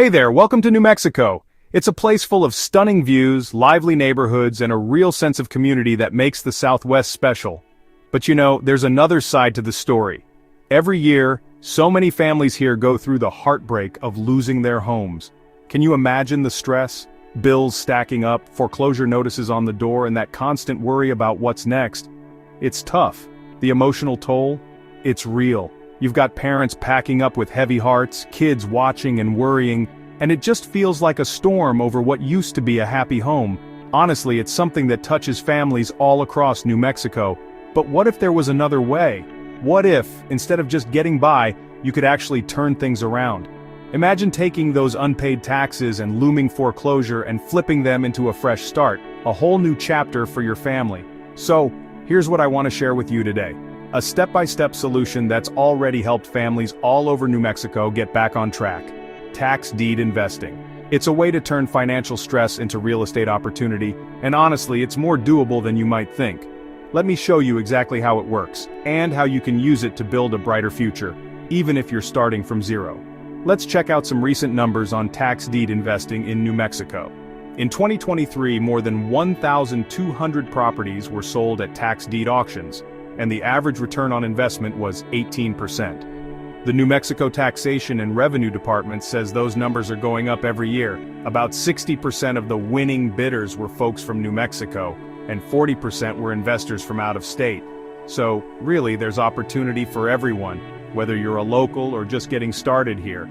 Hey there, welcome to New Mexico. It's a place full of stunning views, lively neighborhoods, and a real sense of community that makes the Southwest special. But you know, there's another side to the story. Every year, so many families here go through the heartbreak of losing their homes. Can you imagine the stress? Bills stacking up, foreclosure notices on the door, and that constant worry about what's next. It's tough. The emotional toll? It's real. You've got parents packing up with heavy hearts, kids watching and worrying, and it just feels like a storm over what used to be a happy home. Honestly, it's something that touches families all across New Mexico. But what if there was another way? What if, instead of just getting by, you could actually turn things around? Imagine taking those unpaid taxes and looming foreclosure and flipping them into a fresh start, a whole new chapter for your family. So, here's what I want to share with you today. A step-by-step solution that's already helped families all over New Mexico get back on track. Tax deed investing. It's a way to turn financial stress into real estate opportunity, and honestly, it's more doable than you might think. Let me show you exactly how it works, and how you can use it to build a brighter future, even if you're starting from zero. Let's check out some recent numbers on tax deed investing in New Mexico. In 2023, more than 1,200 properties were sold at tax deed auctions, and the average return on investment was 18%. The New Mexico Taxation and Revenue Department says those numbers are going up every year. About 60% of the winning bidders were folks from New Mexico, and 40% were investors from out of state. So, really, there's opportunity for everyone, whether you're a local or just getting started here.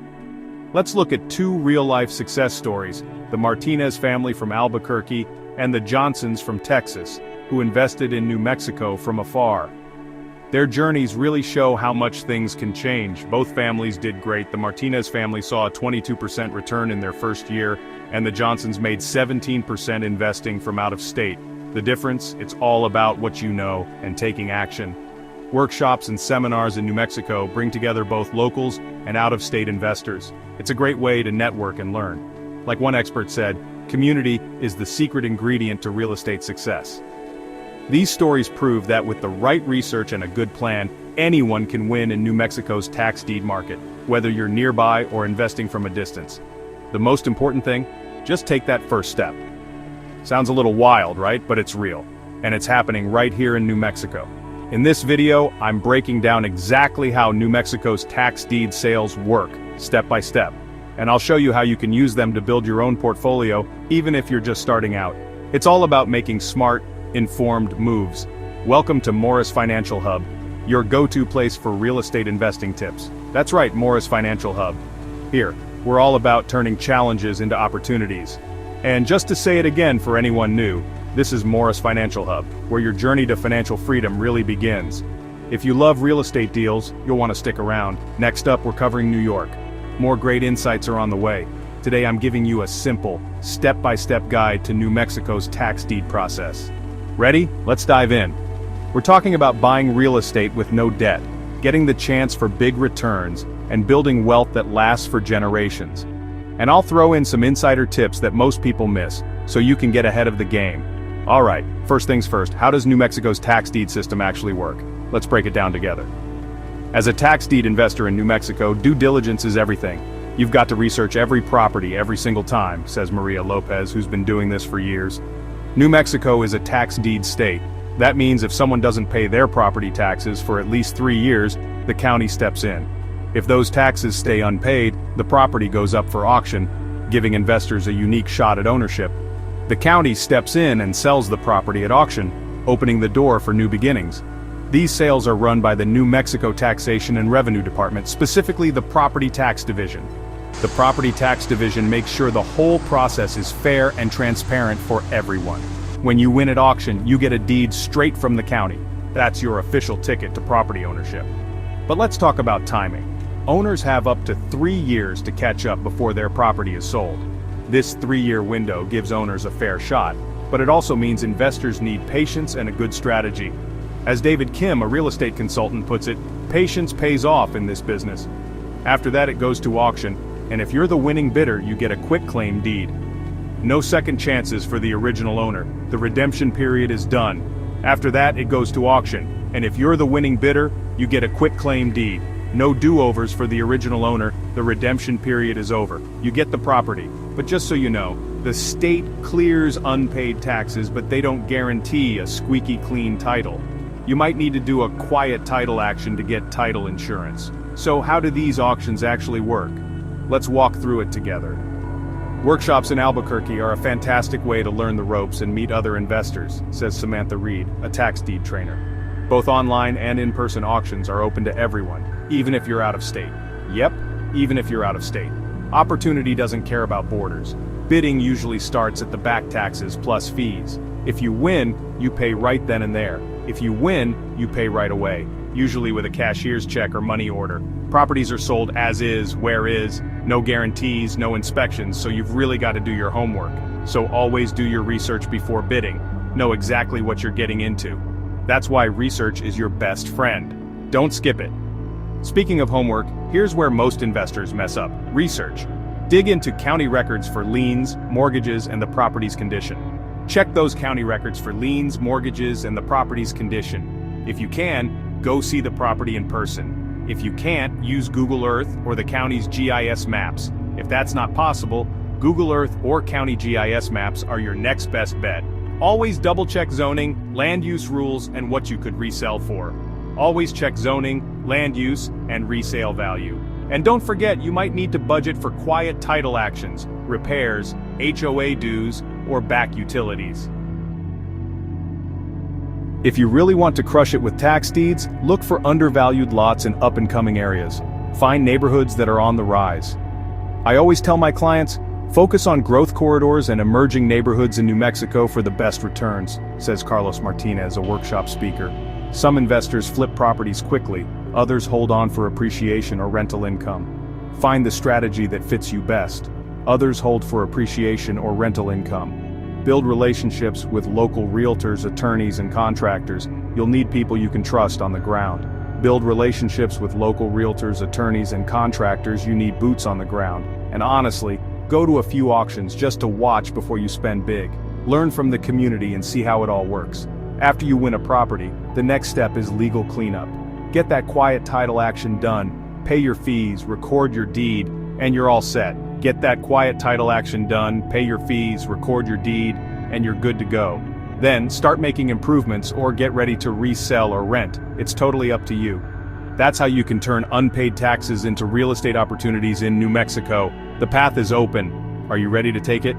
Let's look at two real-life success stories, the Martinez family from Albuquerque and the Johnsons from Texas, who invested in New Mexico from afar. Their journeys really show how much things can change. Both families did great. The Martinez family saw a 22% return in their first year, and the Johnsons made 17% investing from out of state. The difference? It's all about what you know and taking action. Workshops and seminars in New Mexico bring together both locals and out-of-state investors. It's a great way to network and learn. Like one expert said, community is the secret ingredient to real estate success. These stories prove that with the right research and a good plan, anyone can win in New Mexico's tax deed market, whether you're nearby or investing from a distance. The most important thing? Just take that first step. Sounds a little wild, right? But it's real. And it's happening right here in New Mexico. In this video, I'm breaking down exactly how New Mexico's tax deed sales work, step by step. And I'll show you how you can use them to build your own portfolio, even if you're just starting out. It's all about making smart, informed moves. Welcome to Morris Financial Hub, your go-to place for real estate investing tips. That's right, Morris Financial Hub. Here, we're all about turning challenges into opportunities. And just to say it again for anyone new, this is Morris Financial Hub, where your journey to financial freedom really begins. If you love real estate deals, you'll want to stick around. Next up, we're covering New York. More great insights are on the way. Today I'm giving you a simple, step-by-step guide to New Mexico's tax deed process. Ready? Let's dive in. We're talking about buying real estate with no debt, getting the chance for big returns, and building wealth that lasts for generations. And I'll throw in some insider tips that most people miss, so you can get ahead of the game. Alright, first things first, how does New Mexico's tax deed system actually work? Let's break it down together. As a tax deed investor in New Mexico, due diligence is everything. You've got to research every property every single time, says Maria Lopez, who's been doing this for years. New Mexico is a tax deed state. That means if someone doesn't pay their property taxes for at least 3 years, the county steps in. If those taxes stay unpaid, the property goes up for auction, giving investors a unique shot at ownership. The county steps in and sells the property at auction, opening the door for new beginnings. These sales are run by the New Mexico Taxation and Revenue Department, specifically the Property Tax Division. The Property Tax Division makes sure the whole process is fair and transparent for everyone. When you win at auction, you get a deed straight from the county. That's your official ticket to property ownership. But let's talk about timing. Owners have up to 3 years to catch up before their property is sold. This 3-year window gives owners a fair shot, but it also means investors need patience and a good strategy. As David Kim, a real estate consultant, puts it, patience pays off in this business. After that, it goes to auction, and if you're the winning bidder, you get a quitclaim deed. No second chances for the original owner. The redemption period is done. After that, it goes to auction, and if you're the winning bidder, you get a quitclaim deed. No do-overs for the original owner, the redemption period is over. You get the property. But just so you know, the state clears unpaid taxes, but they don't guarantee a squeaky clean title. You might need to do a quiet title action to get title insurance. So how do these auctions actually work? Let's walk through it together. Workshops in Albuquerque are a fantastic way to learn the ropes and meet other investors, says Samantha Reed, a tax deed trainer. Both online and in-person auctions are open to everyone, even if you're out of state. Yep, even if you're out of state. Opportunity doesn't care about borders. Bidding usually starts at the back taxes plus fees. If you win, you pay right then and there. If you win, you pay right away, usually with a cashier's check or money order. Properties are sold as is, where is, no guarantees, no inspections, so you've really got to do your homework. So always do your research before bidding. Know exactly what you're getting into. That's why research is your best friend. Don't skip it. Speaking of homework, here's where most investors mess up: research. Dig into county records for liens, mortgages, and the property's condition. Check those county records for liens, mortgages, and the property's condition. If you can, go see the property in person. If you can't, use Google Earth or the county's GIS maps. If that's not possible, Google Earth or county GIS maps are your next best bet. Always double-check zoning, land use rules, and what you could resell for. Always check zoning, land use, and resale value. And don't forget, you might need to budget for quiet title actions, repairs, HOA dues, or back utilities. If you really want to crush it with tax deeds, look for undervalued lots in up-and-coming areas. Find neighborhoods that are on the rise. I always tell my clients, focus on growth corridors and emerging neighborhoods in New Mexico for the best returns, says Carlos Martinez, a workshop speaker. Some investors flip properties quickly, others hold on for appreciation or rental income. Find the strategy that fits you best. Others hold for appreciation or rental income. Build relationships with local realtors, attorneys, and contractors. You'll need people you can trust on the ground. Build relationships with local realtors, attorneys, and contractors. You need boots on the ground. And honestly, go to a few auctions just to watch before you spend big. Learn from the community and see how it all works. After you win a property, the next step is legal cleanup. Get that quiet title action done, pay your fees, record your deed, and you're all set. Get that quiet title action done, pay your fees, record your deed, and you're good to go. Then, start making improvements or get ready to resell or rent. It's totally up to you. That's how you can turn unpaid taxes into real estate opportunities in New Mexico. The path is open. Are you ready to take it?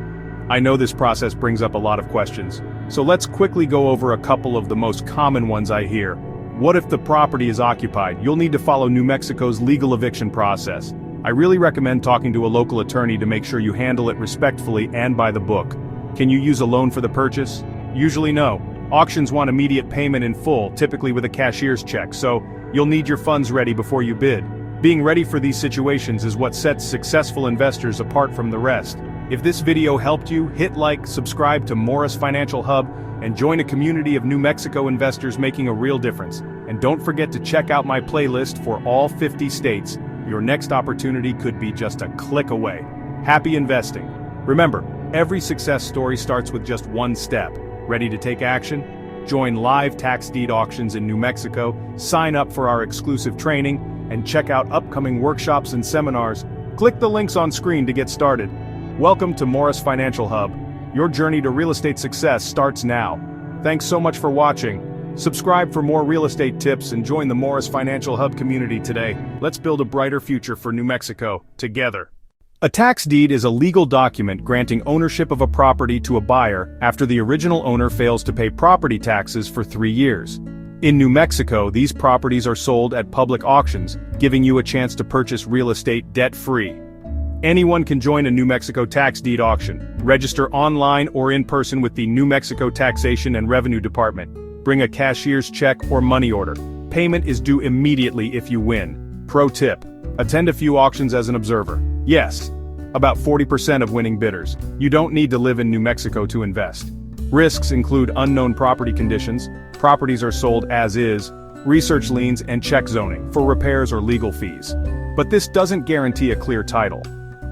I know this process brings up a lot of questions, so let's quickly go over a couple of the most common ones I hear. What if the property is occupied? You'll need to follow New Mexico's legal eviction process. I really recommend talking to a local attorney to make sure you handle it respectfully and by the book. Can you use a loan for the purchase? Usually no. Auctions want immediate payment in full, typically with a cashier's check, so you'll need your funds ready before you bid. Being ready for these situations is what sets successful investors apart from the rest. If this video helped you, hit like, subscribe to Morris Financial Hub, and join a community of New Mexico investors making a real difference. And don't forget to check out my playlist for all 50 states. Your next opportunity could be just a click away. Happy investing. Remember, every success story starts with just one step. Ready to take action? Join live tax deed auctions in New Mexico, sign up for our exclusive training, and check out upcoming workshops and seminars. Click the links on screen to get started. Welcome to Morris Financial Hub. Your journey to real estate success starts now. Thanks so much for watching. Subscribe for more real estate tips and join the Morris Financial Hub community today. Let's build a brighter future for New Mexico, together. A tax deed is a legal document granting ownership of a property to a buyer after the original owner fails to pay property taxes for 3 years. In New Mexico, these properties are sold at public auctions, giving you a chance to purchase real estate debt-free. Anyone can join a New Mexico tax deed auction. Register online or in person with the New Mexico Taxation and Revenue Department. Bring a cashier's check or money order. Payment is due immediately if you win. Pro tip: attend a few auctions as an observer. Yes, about 40% of winning bidders. You don't need to live in New Mexico to invest. Risks include unknown property conditions, properties are sold as is, research liens, and check zoning for repairs or legal fees. But this doesn't guarantee a clear title.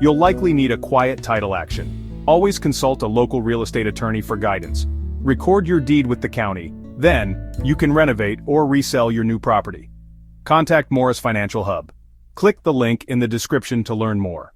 You'll likely need a quiet title action. Always consult a local real estate attorney for guidance. Record your deed with the county. Then, you can renovate or resell your new property. Contact Morris Financial Hub. Click the link in the description to learn more.